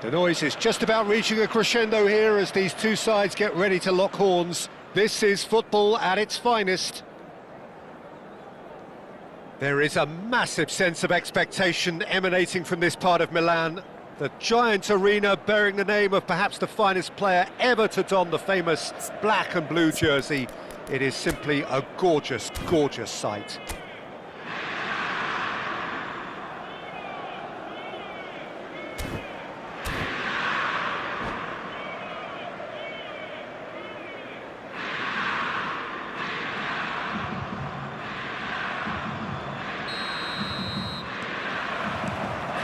The noise is just about reaching a crescendo here as these two sides get ready to lock horns. This is football at its finest. There is a massive sense of expectation emanating from this part of Milan. The giant arena bearing the name of perhaps the finest player ever to don the famous black and blue jersey. It is simply a gorgeous, gorgeous sight.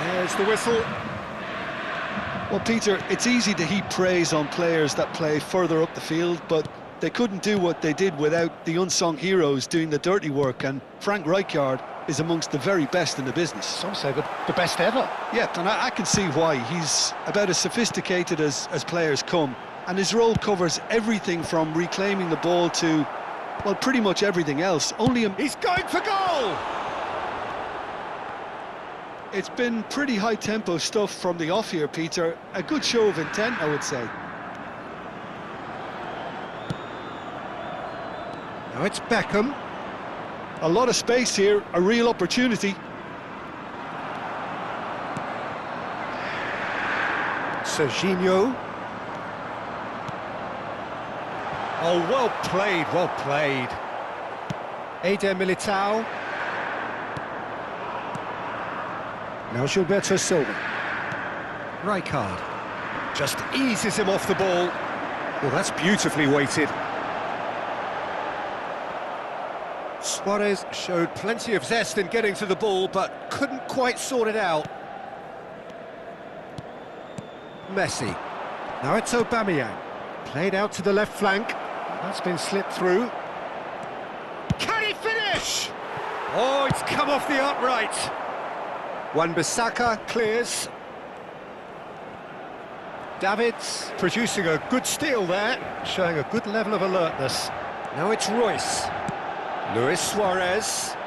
There's the whistle. Well, Peter, it's easy to heap praise on players that play further up the field, but they couldn't do what they did without the unsung heroes doing the dirty work, and Frank Rijkaard is amongst the very best in the business. Some say the best ever. Yeah, and I can see why. He's about as sophisticated as players come, and his role covers everything from reclaiming the ball to, well, pretty much everything else. He's going for goal! It's been pretty high-tempo stuff from the off here, Peter. A good show of intent, I would say. Now it's Beckham. A lot of space here, a real opportunity. Serginho. Oh, well played, well played. Eder Militao. Now Gilberto Silva. Rijkaard just eases him off the ball. Well, that's beautifully weighted. Suarez showed plenty of zest in getting to the ball, but couldn't quite sort it out. Messi. Now it's Aubameyang. Played out to the left flank. That's been slipped through. Can he finish? Oh, it's come off the upright. Wan-Bissaka clears. Davids producing a good steal there, showing a good level of alertness. Now it's Royce. Luis Suarez.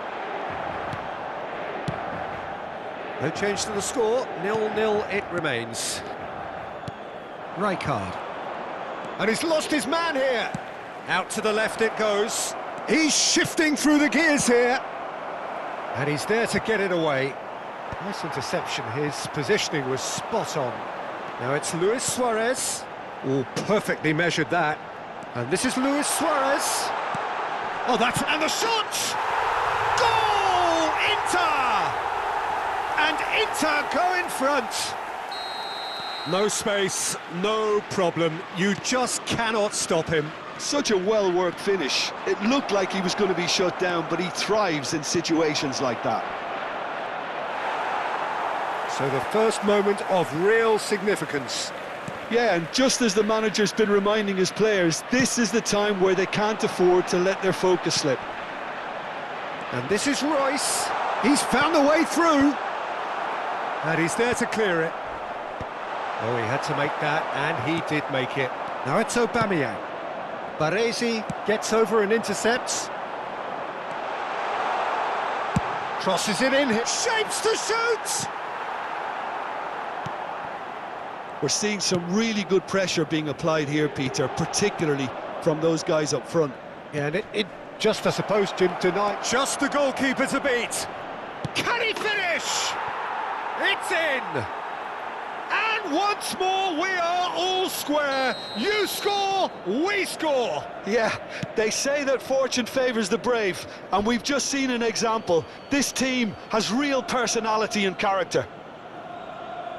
No change to the score, 0-0 it remains. Rijkaard. And he's lost his man here. Out to the left it goes. He's shifting through the gears here. And he's there to get it away. Nice interception, his positioning was spot on. Now it's Luis Suarez. Oh, perfectly measured that. And this is Luis Suarez. Oh, that's... and the shot! Goal! Inter! And Inter go in front. No space, no problem. You just cannot stop him. Such a well-worked finish. It looked like he was going to be shut down, but he thrives in situations like that. So the first moment of real significance. Yeah, and just as the manager's been reminding his players, this is the time where they can't afford to let their focus slip. And this is Royce. He's found a way through. And he's there to clear it. Oh, he had to make that, and he did make it. Now it's Aubameyang. Baresi gets over and intercepts. Crosses it in, shapes to shoot! We're seeing some really good pressure being applied here, Peter, particularly from those guys up front. Yeah, and it just, I suppose, Jim, tonight, just the goalkeeper to beat. Can he finish? It's in! And once more, we are all square. You score, we score. Yeah, they say that fortune favours the brave, and we've just seen an example. This team has real personality and character.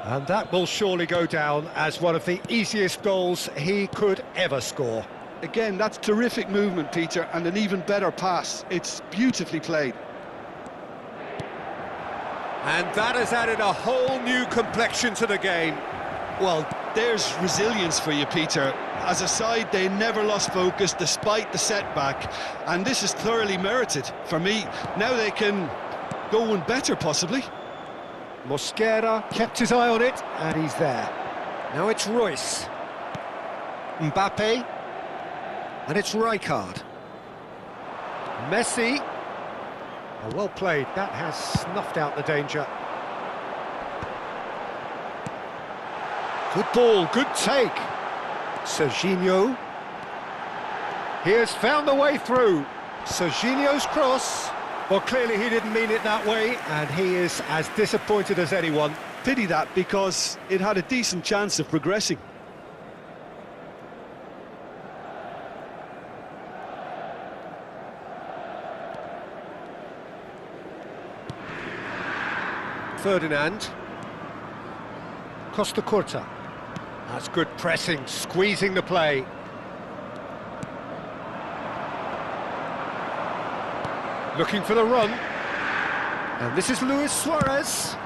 And that will surely go down as one of the easiest goals he could ever score. Again, that's terrific movement, Peter, and an even better pass. It's beautifully played. And that has added a whole new complexion to the game. Well, there's resilience for you, Peter. As a side, they never lost focus despite the setback, and this is thoroughly merited for me. Now they can go one better, possibly. Mosquera kept his eye on it, and he's there. Now it's Royce. Mbappe. And it's Rijkaard. Messi. Oh, well played. That has snuffed out the danger. Good ball, good take. Serginho. He has found the way through. Serginho's cross. Well, clearly he didn't mean it that way, and he is as disappointed as anyone. Pity that, because it had a decent chance of progressing. Ferdinand. Costa Curta. That's good pressing, squeezing the play. Looking for the run. And this is Luis Suarez.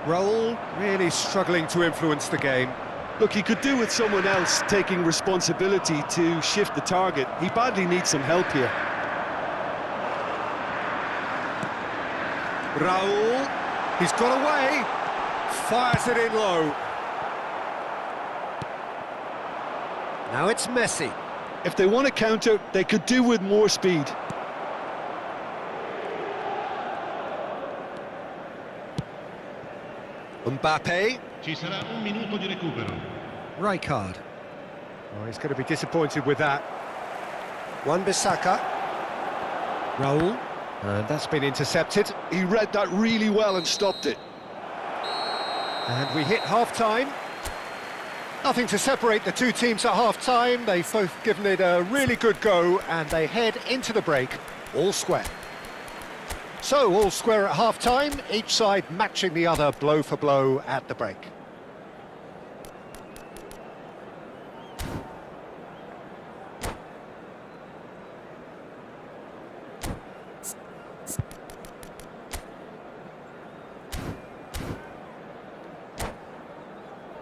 Raul really struggling to influence the game. Look, he could do with someone else taking responsibility to shift the target. He badly needs some help here. Raul, he's got away, fires it in low. Now it's Messi. If they want to counter, they could do with more speed. Mbappe. Ci sarà un minuto di recupero. Rijkaard. Oh, he's going to be disappointed with that. Wan-Bissaka. Raul. And that's been intercepted. He read that really well and stopped it. And we hit half-time. Nothing to separate the two teams at half-time. They've both given it a really good go, and they head into the break all square. So, all square at half-time, each side matching the other blow for blow at the break.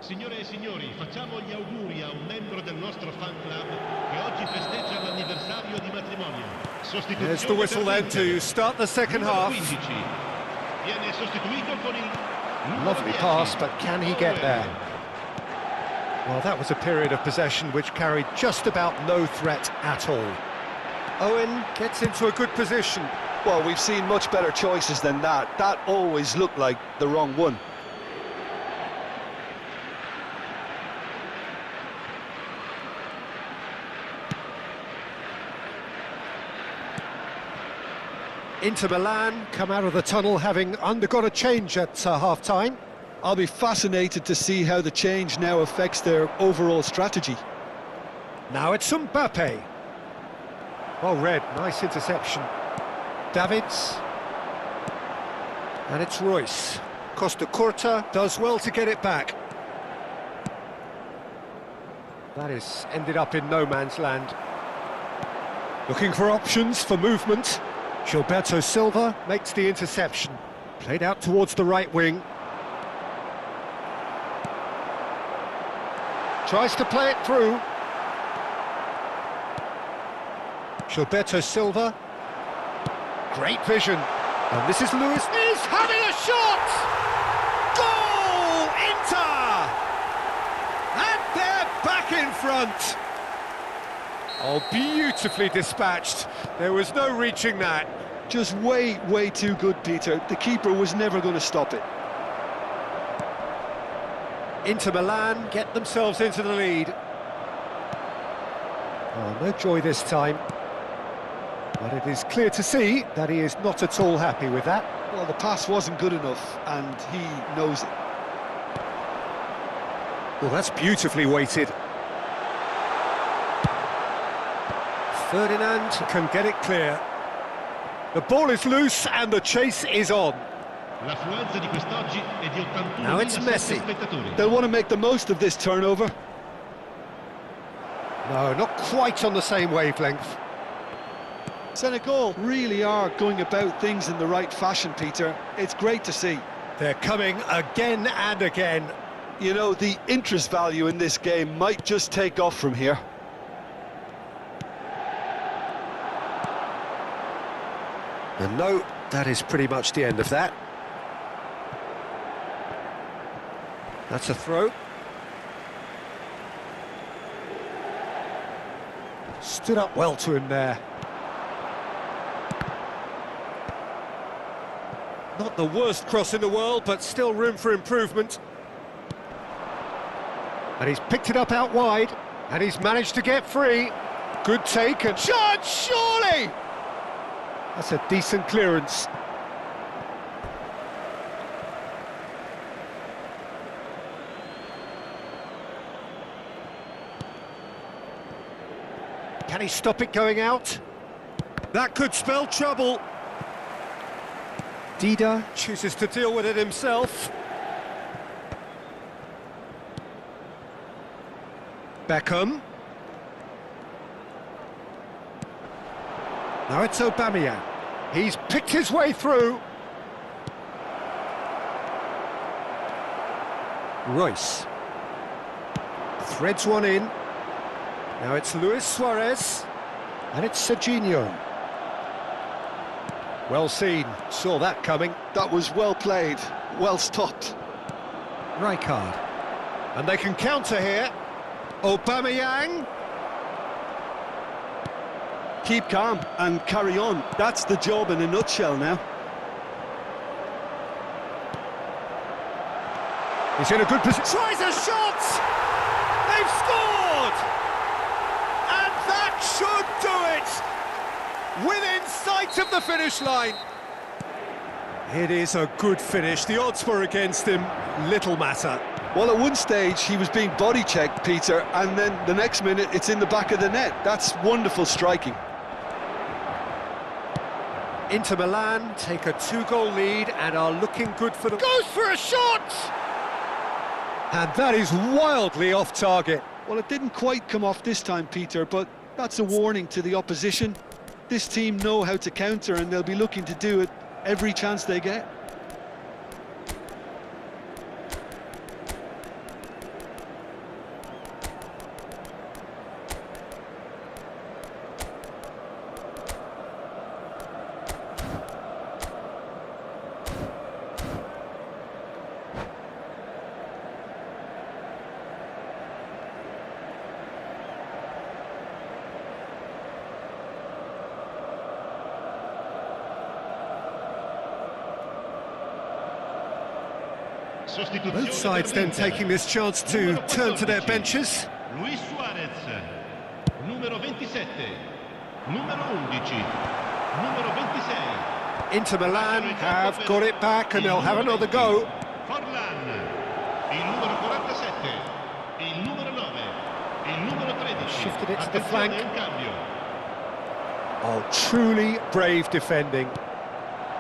Signore e signori, facciamo gli auguri a un membro del nostro fan club che oggi festeggia l'anniversario di matrimonio. There's the whistle then to start the second half. Viene sostituito con il Lovely pass, but can he get there? Well, that was a period of possession which carried just about no threat at all. Owen gets into a good position. Well, we've seen much better choices than that. That always looked like the wrong one. Inter Milan come out of the tunnel having undergone a change at half-time. I'll be fascinated to see how the change now affects their overall strategy. Now it's Mbappe. Well read, nice interception. Davids. And it's Royce. Costa Curta does well to get it back. That has ended up in no man's land. Looking for options for movement. Gilberto Silva makes the interception. Played out towards the right wing. Tries to play it through. Gilberto Silva. Great vision. And this is Luis. He's having a shot! Goal! Inter! And they're back in front. Oh, beautifully dispatched. There was no reaching that. Just way too good, Peter. The keeper was never going to stop it. Inter Milan get themselves into the lead. Oh, no joy this time. But it is clear to see that he is not at all happy with that. Well, the pass wasn't good enough, and he knows it. Well, that's beautifully weighted. Ferdinand can get it clear. The ball is loose and the chase is on. Now it's Messi. They'll want to make the most of this turnover. No, not quite on the same wavelength. Senegal really are going about things in the right fashion, Peter. It's great to see. They're coming again and again. You know, the interest value in this game might just take off from here. And no, that is pretty much the end of that. That's a throw. Stood up well to him there. Not the worst cross in the world, but still room for improvement. And he's picked it up out wide, and he's managed to get free. Good take, and shot, surely! That's a decent clearance. Can he stop it going out? That could spell trouble. Dida chooses to deal with it himself. Beckham. Now it's Aubameyang. He's picked his way through. Royce. Threads one in. Now it's Luis Suarez. And it's Serginho. Well seen, saw that coming. That was well played, well stopped. Rijkaard. And they can counter here. Aubameyang. Keep calm and carry on. That's the job in a nutshell now. He's in a good position. Tries a shot! They've scored! And that should do it! Within sight of the finish line. It is a good finish. The odds were against him. Little matter. Well, at one stage he was being body checked, Peter, and then the next minute it's in the back of the net. That's wonderful striking. Inter Milan take a 2-goal lead and are looking good for them. Goes for a shot! And that is wildly off target. Well, it didn't quite come off this time, Peter, but that's a warning to the opposition. This team know how to counter and they'll be looking to do it every chance they get. Both sides then taking this chance to turn to their benches. Luis Suarez, numero 27, numero 11, numero 26. Inter Milan have got it back and they'll have another go. Forlan, il numero 47, il numero 9, il numero 13. Shifted it to the flank. Attenzione, il cambio. Oh, truly brave defending.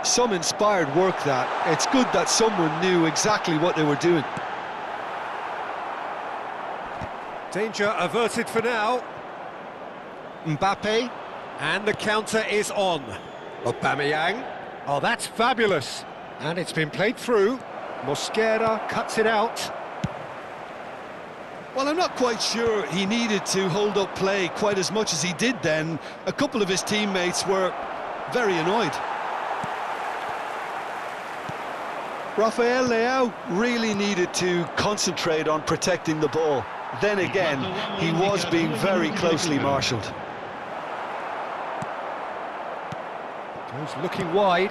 Some inspired work that. It's good that someone knew exactly what they were doing. Danger averted for now. Mbappe, and the counter is on. Aubameyang. Oh, that's fabulous. And it's been played through. Mosquera cuts it out. Well, I'm not quite sure he needed to hold up play quite as much as he did then. A couple of his teammates were very annoyed. Rafael Leao really needed to concentrate on protecting the ball. Then again, he was being very closely marshalled. Goes looking wide.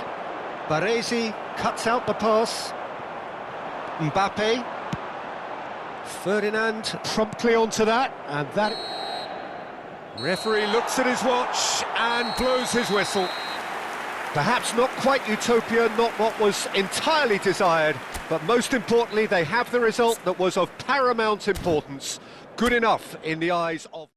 Baresi cuts out the pass. Mbappe. Ferdinand promptly onto that, and that... Referee looks at his watch and blows his whistle. Perhaps not quite utopia, not what was entirely desired, but most importantly, they have the result that was of paramount importance. Good enough in the eyes of...